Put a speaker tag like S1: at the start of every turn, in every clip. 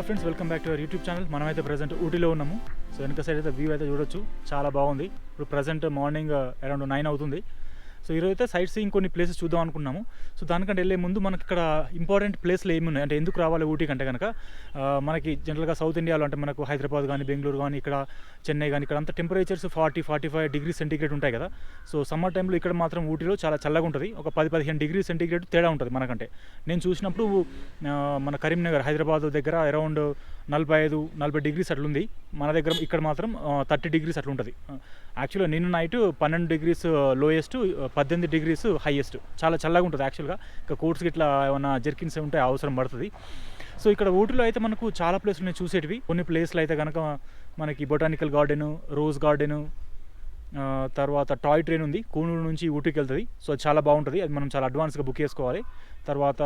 S1: Friends, welcome back to our YouTube channel. మనమైతే present ఊటీలో ఉన్నాము. సో వెనక సైడ్ అయితే వ్యూ అయితే చూడొచ్చు, చాలా బాగుంది. ఇప్పుడు ప్రజెంట్ మార్నింగ్ అరౌండ్ 9 అవుతుంది. సో ఈరోజు అయితే సైట్ సీయింగ్ కొన్ని ప్లేసెస్ చూద్దాం అనుకున్నాము. సో దానికంటే వెళ్ళే ముందు మనకి ఇక్కడ ఇంపార్టెంట్ ప్లేస్లు ఏమి ఉన్నాయి అంటే ఎందుకు రావాలి ఊటీ కంటే కనుక మనకి జనరల్గా సౌత్ ఇండియాలో అంటే మనకు హైదరాబాద్ కానీ బెంగళూరు కానీ ఇక్కడ చెన్నై కానీ ఇక్కడ అంతా టెంపరేచర్స్ 40-45 డిగ్రీ సెంటీగ్రేడ్ ఉంటాయి కదా. సో సమ్మర్ టైంలో ఇక్కడ మాత్రం ఊటీలో చాలా చల్లగా ఉంటుంది. ఒక 10-15 డిగ్రీ సెంటీగ్రేడ్ తేడా ఉంటుంది మనకంటే. నేను చూసినప్పుడు మన కరీంనగర్ హైదరాబాద్ దగ్గర అరౌండ్ 45-40 డిగ్రీస్ అట్లుంది. మన దగ్గర ఇక్కడ మాత్రం 30 డిగ్రీస్ అట్లా ఉంటుంది. యాక్చువల్గా నిన్న night 12 degrees lowest, 18 degrees highest. చాలా చల్లగా ఉంటుంది యాక్చువల్గా. ఇంకా కోట్స్కి ఇట్లా ఏమైనా జర్కిన్స్ ఉంటే అవసరం పడుతుంది. సో ఇక్కడ ఊటీలో అయితే మనకు చాలా ప్లేస్లు ఉన్నాయి చూసేటివి. కొన్ని ప్లేస్లు అయితే కనుక మనకి బొటానికల్ గార్డెను, రోజ్ గార్డెను, తర్వాత టాయ్ ట్రైన్ ఉంది, కూనూరు నుంచి ఊటీకి వెళ్తుంది. సో అది చాలా బాగుంటుంది. అది మనం చాలా అడ్వాన్స్గా బుక్ చేసుకోవాలి. తర్వాత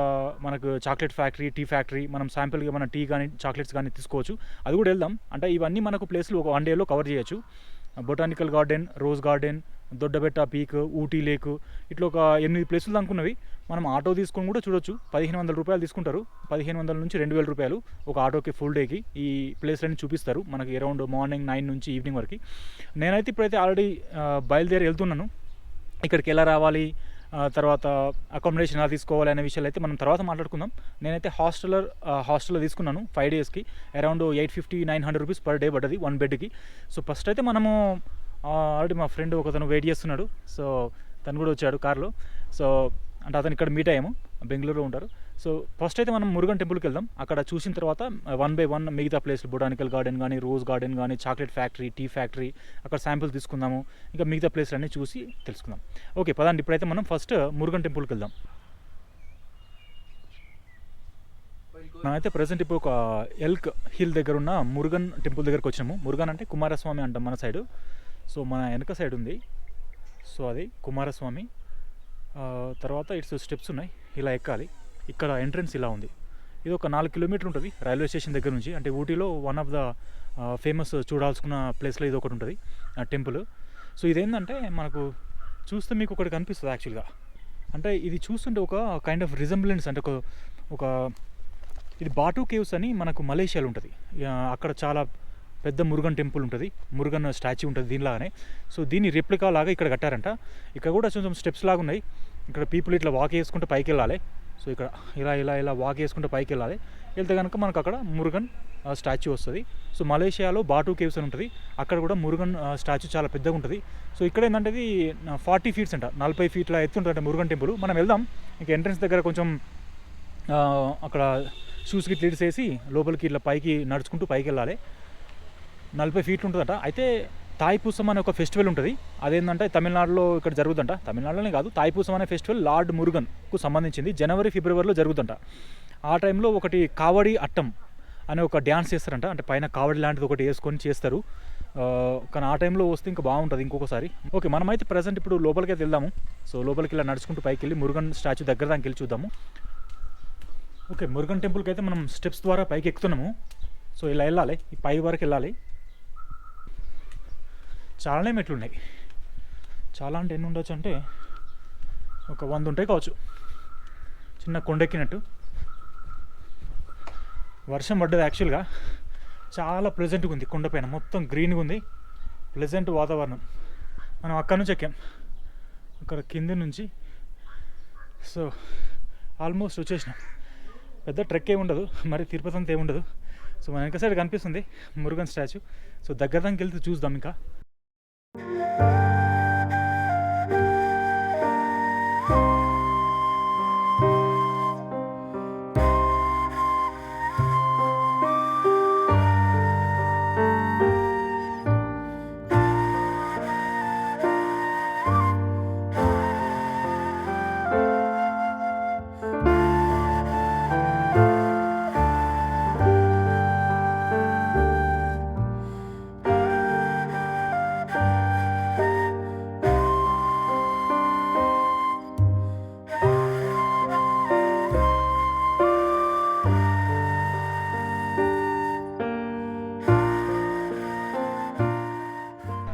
S1: మనకు చాక్లెట్ ఫ్యాక్టరీ, టీ ఫ్యాక్టరీ, మనం శాంపిల్గా మన టీ కానీ చాక్లెట్స్ కానీ తీసుకోవచ్చు. అది కూడా వెళ్దాం. అంటే ఇవన్నీ మనకు ప్లేస్లు ఒక 1 డేలో కవర్ చేయొచ్చు. Botanical garden, rose garden, Doddabetta peak, Ooty lake, ఇట్లా ఒక 8 ప్లేసులు అనుకున్నవి. మనం ఆటో తీసుకొని కూడా చూడొచ్చు. 1500 రూపాయలు తీసుకుంటారు. 1500 నుంచి 2000 రూపాయలు ఒక ఆటోకి ఫుల్ డేకి ఈ ప్లేస్లన్నీ చూపిస్తారు మనకి అరౌండ్ మార్నింగ్ 9 నుంచి ఈవినింగ్ వరకు. నేనైతే ఇప్పుడైతే ఆల్రెడీ బయలుదేరి వెళ్తున్నాను. ఇక్కడికి ఎలా రావాలి, తర్వాత అకామిడేషన్ ఎలా తీసుకోవాలి అనే విషయాలు అయితే మనం తర్వాత మాట్లాడుకుందాం. నేనైతే హాస్టల్లో తీసుకున్నాను 5 డేస్కి. అరౌండ్ 850-900 రూపీస్ పర్ డే పడ్డది 1 బెడ్కి. సో ఫస్ట్ అయితే మనము ఆల్రెడీ మా ఫ్రెండ్ ఒకతను వెయిట్ చేస్తున్నాడు. సో తను కూడా వచ్చాడు కార్లో. సో అంటే అతను ఇక్కడ మీట్ అయ్యాము, బెంగళూరులో ఉంటారు. సో ఫస్ట్ అయితే మనం మురుగన్ టెంపుల్కి వెళ్దాం. అక్కడ చూసిన తర్వాత 1 by 1 మిగతా ప్లేస్లు బొటానికల్ గార్డెన్ కానీ, రోజ్ గార్డెన్ కానీ, చాక్లెట్ ఫ్యాక్టరీ, టీ ఫ్యాక్టరీ, అక్కడ శాంపిల్స్ తీసుకుందాము. ఇంకా మిగతా ప్లేస్లు అన్నీ చూసి తెలుసుకుందాం. ఓకే పదండి, ఇప్పుడైతే మనం ఫస్ట్ మురుగన్ టెంపుల్కి వెళ్దాం. మనమైతే ప్రజెంట్ ఇప్పుడు ఒక ఎల్క్ హిల్ దగ్గర ఉన్న మురుగన్ టెంపుల్ దగ్గరకు వచ్చినాము. మురుగన్ అంటే కుమారస్వామి అంటాం మన సైడు. సో మన వెనక సైడ్ ఉంది. సో అది కుమారస్వామి. తర్వాత ఇట్స్ స్టెప్స్ ఉన్నాయి, ఇలా ఎక్కాలి. ఇక్కడ ఎంట్రన్స్ ఇలా ఉంది. ఇది ఒక 4 కిలోమీటర్లు ఉంటుంది రైల్వే స్టేషన్ దగ్గర నుంచి. అంటే ఊటీలో వన్ ఆఫ్ ద ఫేమస్ చూడాల్సుకున్న ప్లేస్లో ఇది ఒకటి ఉంటుంది టెంపుల్. సో ఇదేంటంటే మనకు చూస్తే మీకు ఒకటి కనిపిస్తుంది యాక్చువల్గా. అంటే ఇది చూస్తుంటే ఒక కైండ్ ఆఫ్ రిజంబ్లెన్స్, అంటే ఒక ఇది బాటు కేవ్స్ అని మనకు మలేషియాలో ఉంటుంది. అక్కడ చాలా పెద్ద మురుగన్ టెంపుల్ ఉంటుంది, మురుగన్ స్టాచ్యూ ఉంటుంది దీనిలాగానే. సో దీన్ని రెప్లికా లాగా ఇక్కడ కట్టారంట. ఇక్కడ కూడా కొంచెం స్టెప్స్ లాగా ఉన్నాయి. ఇక్కడ పీపుల్ ఇట్లా వాక్ చేసుకుంటూ పైకి వెళ్ళాలి. సో ఇక్కడ ఇలా వాక్ చేసుకుంటూ పైకి వెళ్ళాలి. వెళ్తే కనుక మనకు అక్కడ మురుగన్ స్టాచ్యూ వస్తుంది. సో మలేషియాలో బాటు కేవ్స్ అని ఉంటుంది, అక్కడ కూడా మురుగన్ స్టాచ్యూ చాలా పెద్దగా ఉంటుంది. సో ఇక్కడ ఏంటంటే ఇది 40 ఫీట్స్ అంట, 40 ఫీట్ల ఎత్తు ఉంటుంది మురుగన్ టెంపుల్. మనం వెళ్దాం. ఇంకా ఎంట్రన్స్ దగ్గర కొంచెం అక్కడ షూస్కి ఇట్లా వేసి లోపలికి ఇట్లా పైకి నడుచుకుంటూ పైకి వెళ్ళాలి. 40 ఫీట్లు ఉంటుందట. అయితే తాయిపూసం అనే ఒక ఫెస్టివల్ ఉంటుంది. అదేంటంటే తమిళనాడులో ఇక్కడ జరుగుతుంట. తమిళనాడులోనే కాదు, తాయిపూసం అనే ఫెస్టివల్ లార్డ్ మురుగన్కు సంబంధించింది. జనవరి ఫిబ్రవరిలో జరుగుతుంట. ఆ టైంలో ఒకటి కావడి అట్టం అనే ఒక డ్యాన్స్ చేస్తారంట. అంటే పైన కావడి లాంటిది ఒకటి వేసుకొని చేస్తారు. కానీ ఆ టైంలో వస్తే ఇంకా బాగుంటుంది ఇంకొకసారి. ఓకే మనమైతే ప్రజెంట్ ఇప్పుడు లోపలికి అయితే వెళ్దాము. సో లోపలికి ఇలా నడుచుకుంటూ పైకి వెళ్ళి మురుగన్ స్టాచ్యూ దగ్గర దానికి వెళ్ళి చూద్దాము. ఓకే మురుగన్ టెంపుల్కి అయితే మనం స్టెప్స్ ద్వారా పైకి ఎక్కుతున్నాము. సో ఇలా వెళ్ళాలి, ఈ పై వరకు వెళ్ళాలి. చాలానే మెట్లు ఉన్నాయి. చాలా అంటే ఎన్ని ఉండొచ్చు అంటే ఒక 100 ఉంటాయి కావచ్చు. చిన్న కొండెక్కినట్టు. వర్షం పడ్డది యాక్చువల్గా. చాలా ప్లెజెంట్గా ఉంది. కొండపైన మొత్తం గ్రీన్గా ఉంది, ప్లెజెంట్ వాతావరణం. మనం అక్కడ నుంచి ఎక్కాం, అక్కడ కింద నుంచి. సో ఆల్మోస్ట్ వచ్చేసినాం. పెద్ద ట్రెక్ ఏమి ఉండదు, మరి తిరుపతి అంతా ఏముండదు. సో మన వెనక సైడ్ కనిపిస్తుంది మురుగన్ స్టాచ్యూ. సో దగ్గర దానికి వెళ్తే చూద్దాం. ఇంకా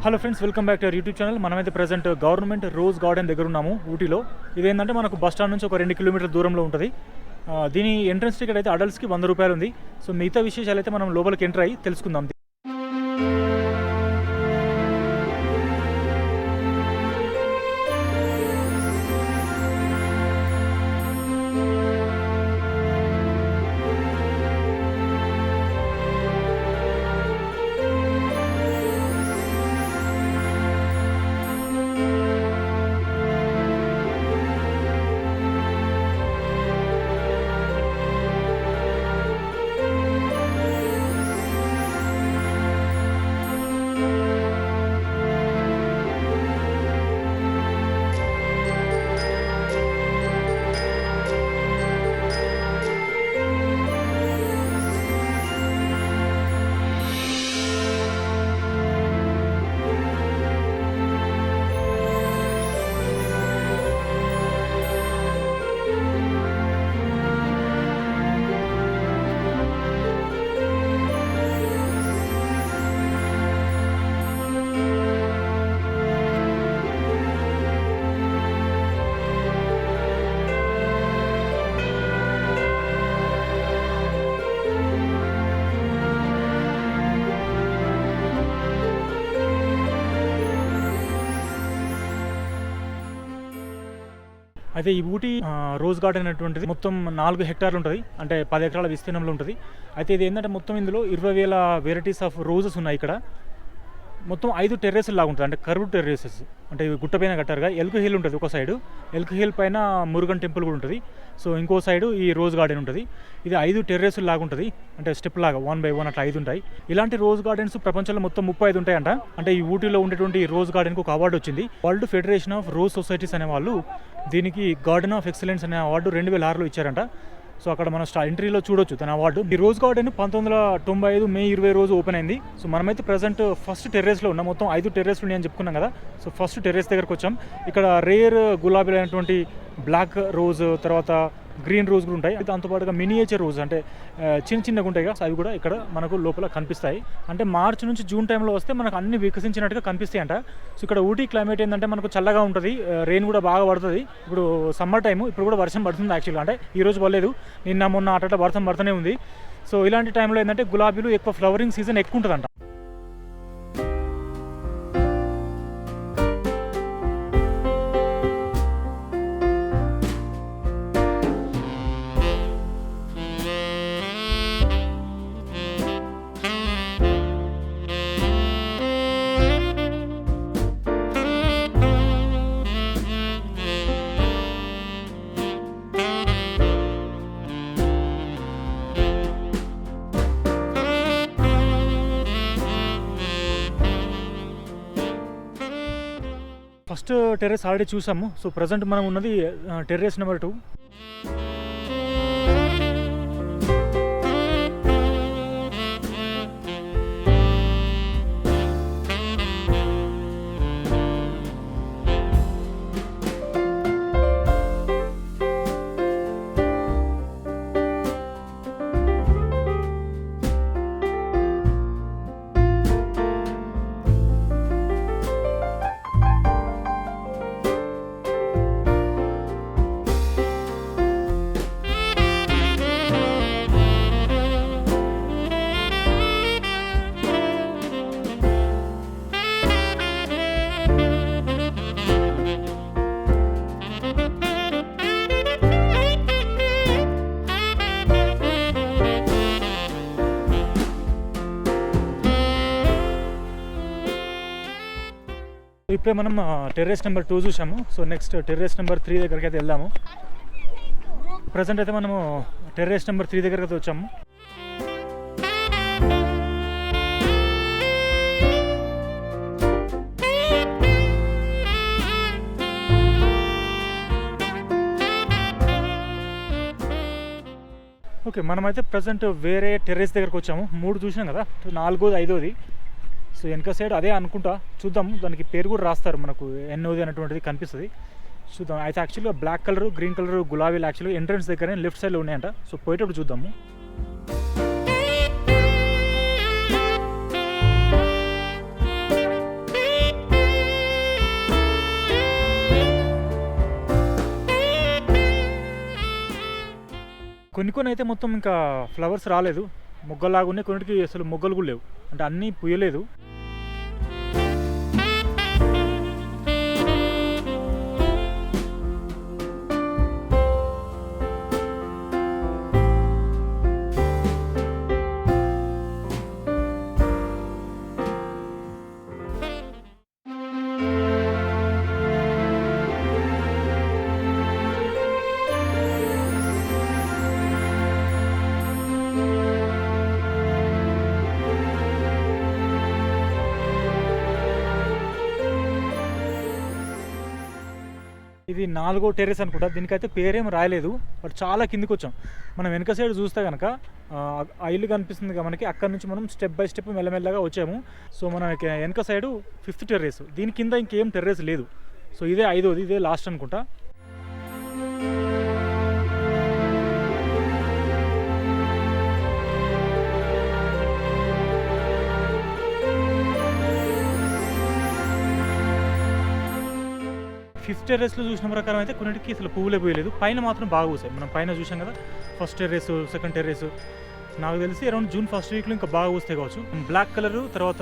S1: hello friends, welcome back to our YouTube channel. మనమైతే ప్రజెంట్ గవర్నమెంట్ రోజ్ గార్డెన్ దగ్గర ఉన్నాము ఊటీలో. ఇదేంటంటే మనకు బస్ స్టాండ్ నుంచి ఒక 2 కిలోమీటర్ల దూరంలో ఉంటుంది. దీని ఎంట్రన్స్ టికెట్ అయితే అడల్ట్స్కి 100 రూపాయలు ఉంది. సో మిగతా విశేషాలు అయితే మనం లోపలికి ఎంటర్ అయ్యి తెలుసుకుందాం. అయితే ఈ ఊటీ రోజ్ గార్డెన్ అనేటువంటిది మొత్తం 4 హెక్టార్లు ఉంటుంది, అంటే 10 ఎకరాల విస్తీర్ణంలో ఉంటుంది. అయితే ఇది ఏంటంటే మొత్తం ఇందులో 20,000 వెరైటీస్ ఆఫ్ రోజెస్ ఉన్నాయి. ఇక్కడ మొత్తం 5 టెర్రస్లు లాగా ఉంటుంది, అంటే కర్వ్డ్ టెర్రసెస్, అంటే గుట్ట పైన కట్టారుగా. ఎల్క్ హిల్ ఉంటుంది ఒక సైడు, ఎల్క్ హిల్ పైన మురుగన్ టెంపుల్ కూడా ఉంటుంది. సో ఇంకో సైడు ఈ రోజ్ గార్డెన్ ఉంటుంది. ఇది 5 టెర్రస్లు లాగా ఉంటుంది, అంటే స్టెప్ లాగా 1 by 1 అట్లా 5 ఉంటాయి. ఇలాంటి రోజ్ గార్డెన్స్ ప్రపంచంలో మొత్తం 35 ఉంటాయంట. అంటే ఈ ఊటీలో ఉండేటువంటి రోజ్ గార్డెన్కి ఒక అవార్డు వచ్చింది. World federation of rose societies అనే వాళ్ళు దీనికి గార్డెన్ ఆఫ్ ఎక్సలెన్స్ అనే అవార్డు 2006లో ఇచ్చారంట. సో అక్కడ మనం ఎంట్రీలో చూడొచ్చు తన అవార్డు. ఈ రోజ్ గార్డెన్ 1995 మే 20 రోజు ఓపెన్ అయింది. సో మనమైతే ప్రజెంట్ ఫస్ట్ టెర్రస్లో ఉన్నాం. మొత్తం 5 టెర్రస్లు ఉన్నాయని చెప్పుకున్నాం కదా. సో ఫస్ట్ టెర్రస్ దగ్గరకు వచ్చాం. ఇక్కడ రేర్ గులాబీలు అయినటువంటి బ్లాక్ రోజ్, తర్వాత గ్రీన్ రోజ్ కూడా ఉంటాయి. దాంతోపాటుగా మినియేచర్ రోజ్, అంటే చిన్నగా ఉంటాయి కదా, అవి కూడా ఇక్కడ మనకు లోపల కనిపిస్తాయి. అంటే మార్చి నుంచి జూన్ టైంలో వస్తే మనకు అన్ని వికసించినట్టుగా కనిపిస్తాయి అంట. సో ఇక్కడ ఊటీ క్లైమేట్ ఏంటంటే మనకు చల్లగా ఉంటుంది, రెయిన్ కూడా బాగా పడుతుంది. ఇప్పుడు సమ్మర్ టైము, ఇప్పుడు కూడా వర్షం పడుతుంది యాక్చువల్గా. అంటే ఈ రోజు పడలేదు, నిన్న మొన్న అట్లా వర్షం పడుతూనే ఉంది. సో ఇలాంటి టైంలో ఏంటంటే గులాబీలు ఎక్కువ ఫ్లవరింగ్ సీజన్ ఎక్కువ ఉంటుందంట. ఫస్ట్ టెర్రస్ ఆల్రెడీ చూసాము. సో ప్రజెంట్ మనం ఉన్నది టెర్రస్ నెంబర్ 2. ఇప్పుడే మనం టెర్రస్ నెంబర్ 2 చూసాము. సో నెక్స్ట్ టెర్రస్ నెంబర్ 3 దగ్గరికి అయితే వెళ్దాము. ప్రజెంట్ అయితే మనము టెర్రస్ నెంబర్ 3 దగ్గరికి అయితే వచ్చాము. ఓకే, మనమైతే ప్రజెంట్ వేరే టెర్రస్ దగ్గరకు వచ్చాము. 3 చూసినాం కదా, 4వ 5వది. సో వెనక సైడ్ అదే అనుకుంటా, చూద్దాము. దానికి పేరు కూడా రాస్తారు మనకు, ఎన్నోది అనేటువంటిది కనిపిస్తుంది. చూద్దాం. అయితే యాక్చువల్గా బ్లాక్ కలర్, గ్రీన్ కలర్ గులాబీలు యాక్చువల్గా ఎంట్రన్స్ దగ్గర లెఫ్ట్ సైడ్లో ఉన్నాయంట. సో పోయేటప్పుడు చూద్దాము. కొన్ని అయితే మొత్తం ఇంకా ఫ్లవర్స్ రాలేదు, మొగ్గలాగా ఉన్నాయి. కొన్నిటికి అసలు మొగ్గలు కూడా లేవు, అంటే అన్నీ పుయ్యలేదు. ఇది 4వ టెర్రస్ అనుకుంటా, దీనికైతే పేరేం రాయలేదు, బట్ చాలా కిందికి వచ్చాం. మనం వెనక సైడ్ చూస్తే కనుక ఆ ఇల్లు కనిపిస్తుంది కదా మనకి, అక్కడ నుంచి మనం స్టెప్ బై స్టెప్ మెల్లమెల్లగా వచ్చాము. సో మనకి వెనక సైడు 5th టెర్రస్, దీని కింద ఇంకేం టెర్రస్ లేదు. సో ఇదే 5వది, ఇదే లాస్ట్ అనుకుంటా. ఫిఫ్త్ టెర్రస్లో చూసిన ప్రకారం అయితే కొన్నిటికి అసలు పువ్వులే పోయలేదు, పైన మాత్రం బాగా పూసాయి. మనం పైన చూసాం కదా, ఫస్ట్ టెర్రస్, సెకండ్ టెర్రస్, నాకు తెలిసి అరౌండ్ జూన్ ఫస్ట్ వీక్లో ఇంకా బాగా పూస్తాయి కావచ్చు. బ్లాక్ కలరు తర్వాత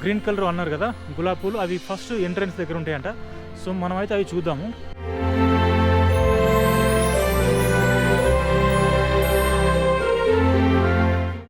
S1: గ్రీన్ కలర్ అన్నారు కదా గులాబీ పూలు, అవి ఫస్ట్ ఎంట్రన్స్ దగ్గర ఉంటాయంట. సో మనమైతే అవి చూద్దాము.